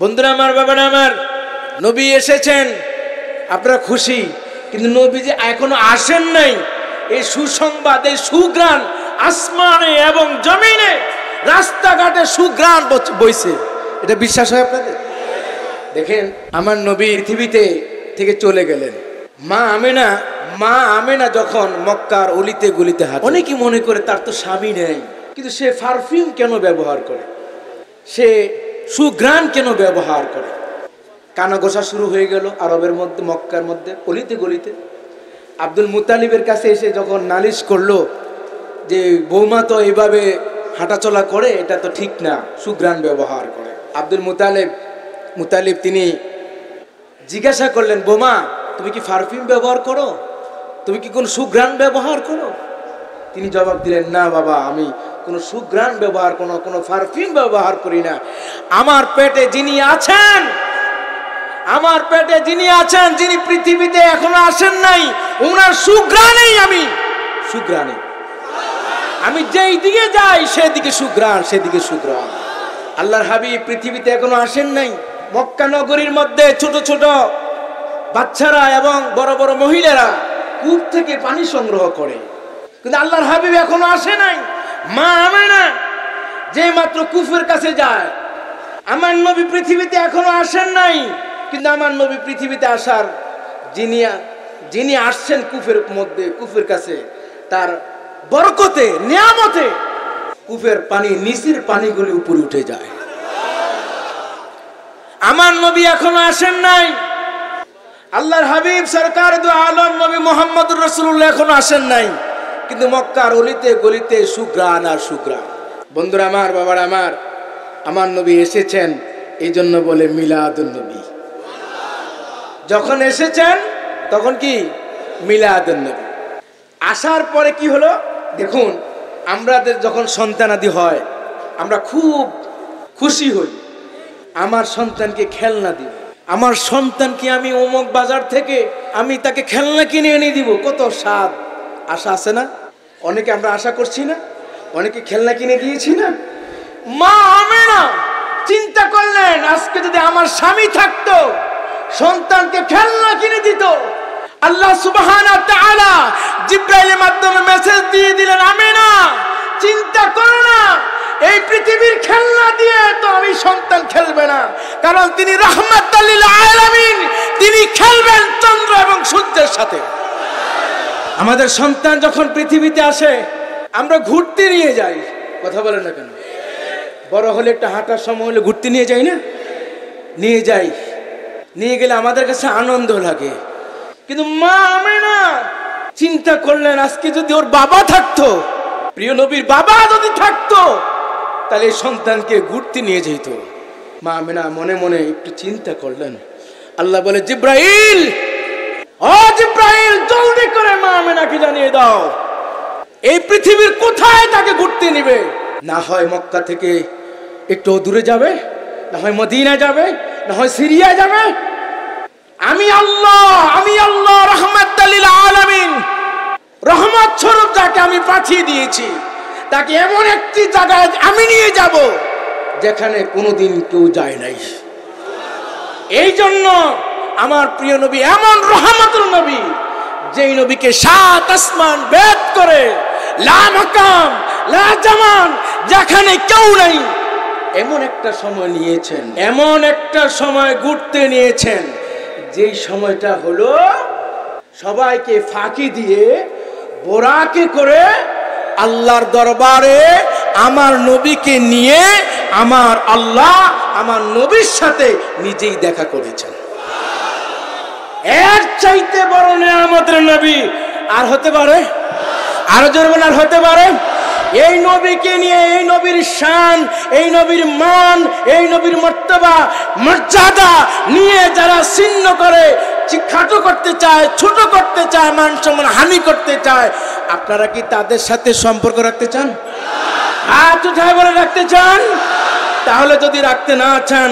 বন্ধুরা আমার, বাবারা আমার, নবী এসেছেন, আপনারা খুশি, কিন্তু নবী যে এখনো আসেন নাই, এই সুসংবাদ, এই সুগ্রাণ আসমানে এবং জমিনে রাস্তাঘাটে সুগ্রাণ বইছে, এটা বিশ্বাস হয় আপনাদের? দেখেন, আমার নবী পৃথিবীতে থেকে চলে গেলেন। মা আমেনা যখন মক্কার অলিতে গলিতে হাঁটে, অনেকেই মনে করে তার তো স্বামী নেই, কিন্তু সে পারফিউম কেন ব্যবহার করে, সে সুঘ্রাণ কেন ব্যবহার করে? কানাঘোষা শুরু হয়ে গেল আরবের মধ্যে, মক্কার মধ্যে অলিতে গলিতে। আব্দুল মুতালিবের কাছে এসে যখন নালিশ করলো যে বৌমা তো এইভাবে হাঁটাচলা করে, এটা তো ঠিক না, সুঘ্রাণ ব্যবহার করে। আব্দুল মুতালিব তিনি জিজ্ঞাসা করলেন, বৌমা তুমি কি পারফিউম ব্যবহার করো, তুমি কি কোনো সুঘ্রাণ ব্যবহার করো? তিনি জবাব দিলেন, না বাবা, আমি কোনো সুঘ্রাণ ব্যবহার কোনো পারফিউম ব্যবহার করি না। আমার পেটে যিনি আছেন, যিনি পৃথিবীতে এখনো আসেন নাই, ওনার সুঘ্রাণেই আমি সুঘ্রাণে, আমি যেই দিকে যাই সেদিকে সুঘ্রাণ। আল্লাহর হাবিব পৃথিবীতে এখনো আসেন নাই। মক্কা নগরীর মধ্যে ছোট ছোট বাচ্চারা এবং বড় বড় মহিলারা কূপ থেকে পানি সংগ্রহ করে, কিন্তু আল্লাহর হাবিব এখনো আসে নাই। মা আমেনা যে মাত্র কূপের কাছে যায়, আমার নবী পৃথিবীতে এখনো আসেন নাই, কিন্তু আমার নবী পৃথিবীতে আসার যিনি আসছেন কূপের কাছে, তার বরকতে, নিয়ামতে কূপের পানি, নিচের পানিগুলি উপরে উঠে যায়। আমার নবী এখনো আসেন নাই। আল্লাহর হাবিব সরকার দু আলম নবী মুহাম্মদুর রাসূলুল্লাহ এখনো আসেন নাই, কিন্তু মক্কার অলিতে গলিতে সুঘ্রাণ আর সুঘ্রাণ। বন্ধুরা আমার, বাবারা আমার, আমার নবী এসেছেন, এই জন্য বলে মিলাদুন নবী। যখন এসেছেন তখন কি মিলাদুন নবী। আসার পরে কি হলো দেখুন, আমাদের যখন সন্তানাদি হয় আমরা খুব খুশি হই, আমার সন্তানকে খেলনা দিব, আমার সন্তানকে আমি অমুক বাজার থেকে আমি তাকে খেলনা কিনে এনে দিব, কত স্বাদ, আশা আছে না? অনেকে আমরা আশা করছি না, অনেকে খেলনা কিনে দিয়েছি না। মা আমেনা চিন্তা করলেন, আজকে যদি আমার স্বামী থাকতো, সন্তানকে খেলনা কিনে দিত। আল্লাহ সুবহানাহু ওয়া তাআলা জিবরাইলের মাধ্যমে মেসেজ দিয়ে দিলেন, আমেনা চিন্তা করো না, এই পৃথিবীর খেলনা দিয়ে তো আমি সন্তান খেলবে না, কারণ তিনি রাহমাতাল লিল আলামিন, তিনি খেলবেন চন্দ্র এবং সূর্যের সাথে। আমাদের সন্তান যখন পৃথিবীতে আসে আমরা ঘুরতে নিয়ে যাই, কথা বলেন না কেন? বড় হলে একটা হাঁটার সময় হলে ঘুরতে নিয়ে যাই না? নিয়ে গেলে আমাদের কাছে আনন্দ লাগে। কিন্তু মা আমেনা চিন্তা করলেন, আজকে যদি ওর বাবা থাকতো, প্রিয় নবীর বাবা যদি থাকতো, তাহলে সন্তানকে ঘুরতে নিয়ে যেত। মা আমেনা মনে মনে একটু চিন্তা করলেন। আল্লাহ বলে, জিব্রাইল, ও জিব্রাইল, জলদি করে মা আমেনাকে জানিয়ে দাও এই পৃথিবীর কোথায় তাকে ঘুরতে নিবে। না হয় মক্কা থেকে একটু দূরে যাবে, না হয় মদিনা যাবে, না হয় সিরিয়া যাবে। আমি আল্লাহ রাহমাতাল লিল আলামিন, রহমত স্বরূপ যাকে আমি পাঠিয়ে দিয়েছি, তাকে এমন একটি জায়গায় আমি নিয়ে যাব যেখানে কোনোদিন কেউ যায় নাই। এই জন্য আমার প্রিয় নবী এমন রহমতুল নবী, যেই নবীকে সাত আসমান ভেদ করে লা মাকাম লা জামান, যেখানে কেউ নাই, এমন একটা সময় নিয়েছেন, এমন একটা সময় ঘুরতে নিয়েছেন, যেই সময়টা হলো সবাইকে ফাঁকি দিয়ে বোরাকে করে আল্লাহর দরবারে আমার নবীকে নিয়ে আমার আল্লাহ আমার নবীর সাথে নিজেই দেখা করেছেন। এর চাইতে বড় নিয়ামতের নবী আর হতে পারে? আরো জোরে বলেন, আর হতে পারে? এই নবীকে নিয়ে, এই নবীর শান, এই নবীর মান, এই নবীর মর্তবা মর্যাদা নিয়ে যারা ছিন্ন করে, খাটো করতে চায়, ছোট করতে চায়, মান সম্মান হানি করতে চায়, আপনারা কি তাদের সাথে সম্পর্ক রাখতে চান? হাত উঠায় বলে রাখতে চান? তাহলে যদি রাখতে না চান,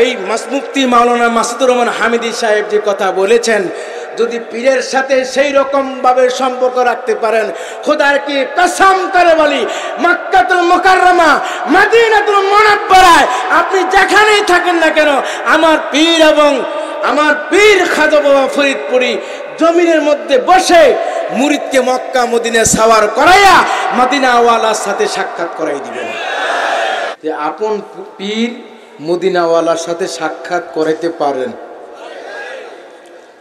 এই মুফতি মাওলানা মাসুদুর রহমান হামিদি সাহেব যে কথা বলেছেন, যদি পীরের সাথে সেই রকম ভাবে সম্পর্ক রাখতে পারেন, খোদার কি কসম করে বলি, মক্কাতুল মুকাররমা, মদিনাতুল মুনাওয়ারায় আপনি যেখানেই থাকেন না কেন, আমার পীর এবং আমার পীর খাজা বাবা ফরিদপুরি জমিনের মধ্যে বসে মুরিদকে মক্কা মদিনা সাওয়ার করাইয়া মদিনাওয়ালার সাথে সাক্ষাৎ করাই দিবেন। যে আপন পীর মদিনাওয়ালার সাথে সাক্ষাৎ করাইতে পারেন,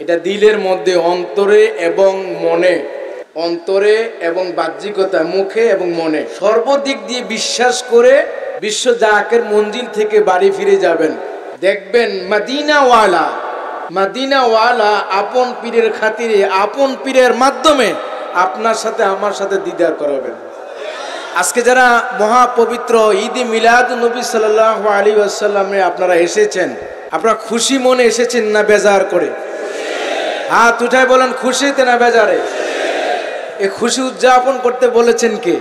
এটা দিলের মধ্যে, অন্তরে এবং মনে, অন্তরে এবং বাহ্যিকতা, মুখে এবং মনে, সর্বদিক দিয়ে বিশ্বাস করে বিশ্ব জাকের মঞ্জিল থেকে বাড়ি ফিরে যাবেন। দেখবেন মদিনাওয়ালা আপন পীরের খাতিরে, আপন পীরের মাধ্যমে আপনার সাথে আমার সাথে দিদার করাবেন। আজকে যারা মহাপবিত্র ঈদে মিলাদুন নবী সাল্লাল্লাহু আলাইহি ওয়াসাল্লামে আপনারা এসেছেন, আপনারা খুশি মনে এসেছেন না বেজার করে? হাত উঠায় বলেন খুশিতে না বেজারে? এই খুশি উদযাপন করতে বলেছেন কে?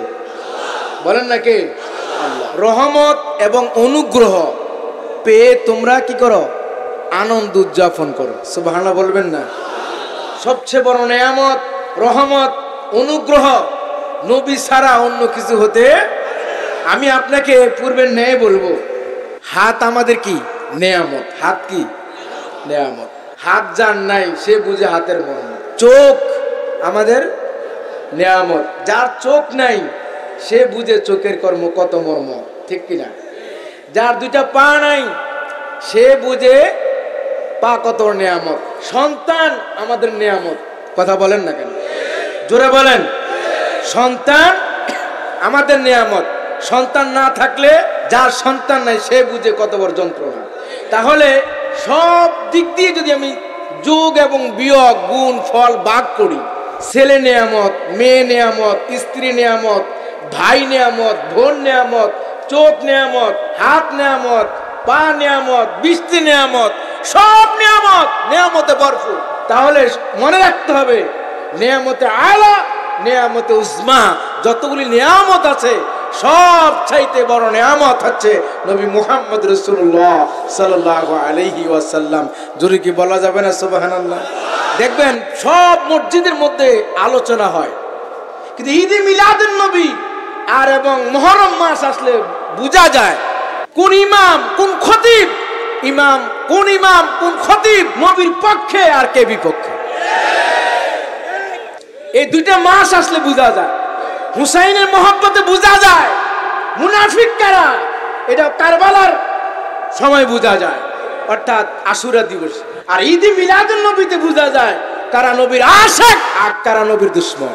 বলেন না কে? আল্লাহ। রহমত এবং অনুগ্রহ পেয়ে তোমরা কি করো? আনন্দ উদযাপন করো। সুবহানাল্লাহ বলবেন না? সবচেয়ে বড় নেয়ামত, রহমত, অনুগ্রহ নবী ছাড়া অন্য কিছু হতে। আমি আপনাকে পূর্বের ন্যায় বলবো, হাত আমাদের কি নেয়ামত। হাত কি নেয়ামত। হাত যার নাই সে বুঝে হাতের মর্ম। চোখ আমাদের নেয়ামত, যার চোখ নাই সে বুঝে চোখের কর্ম কত মর্ম, ঠিক কিনা? যার দুইটা পা নাই সে বুঝে পা কত নেয়ামত। সন্তান আমাদের নেয়ামত, কথা বলেন না কেন? জোরে বলেন। সন্তান আমাদের নেয়ামত। সন্তান না থাকলে, যার সন্তান নাই সে বুঝে কত বড় যন্ত্রণা। তাহলে সব দিক দিয়ে যদি আমি যোগ এবং বিয়োগ, গুণ ফল ভাগ করি, ছেলে নেয়ামত, মেয়ে নেয়ামত, স্ত্রী নেয়ামত, ভাই নেয়ামত, বোন নেয়ামত, চোখ নেয়ামত, হাত নেয়ামত, পা নেয়ামত, বৃষ্টি নেয়ামত, সব নেয়ামত, নেয়ামতে ভরপুর। তাহলে মনে রাখতে হবে নেয়ামতে আলা, নেয়ামতে উজমা, যতগুলি নেয়ামত আছে সব চাইতে বড় নেয়ামত হচ্ছে নবী মুহাম্মদ রাসূলুল্লাহ সাল্লাল্লাহু আলাইহি ওয়াসাল্লাম। জোরে কি বলা যাবে না সুবহানাল্লাহ? দেখবেন সব মসজিদের মধ্যে আলোচনা হয়, কিন্তু ঈদে মিলাদুন নবী আর এবং মুহররম মাস আসলে বোঝা যায় কোন ইমাম কোন খতিব, ইমাম কোন ইমাম কোন খতিব নবীর পক্ষে আর কে বিপক্ষে। এই দুইটা মাস আসলে বোঝা যায়। হুসাইনের মহব্বতে বোঝা যায় মুনাফিক কারা, এটা কারবালার সময় বোঝা যায়, অর্থাৎ আশুরা দিবস। আর ঈদে মিলাদুন নবীতে বোঝা যায় কারা নবীর আশিক আর কারা নবীর দুশমন।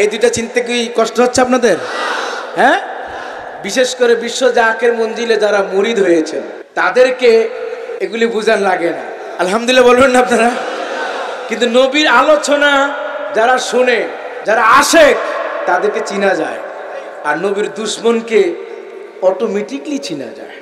এই দুইটা চিনতে কি কষ্ট হচ্ছে আপনাদের? হ্যাঁ, বিশেষ করে বিশ্ব জাকের মঞ্জিলে যারা মুরিদ হয়েছেন তাদেরকে এগুলি বুঝান লাগে না, আলহামদুলিল্লাহ বলবেন না আপনারা? কিন্তু নবীর আলোচনা যারা শুনে, যারা আশিক, তাদেরকে চিনা যায়, আর নবীর দুশমনকে অটোমেটিকলি চিনা যায়।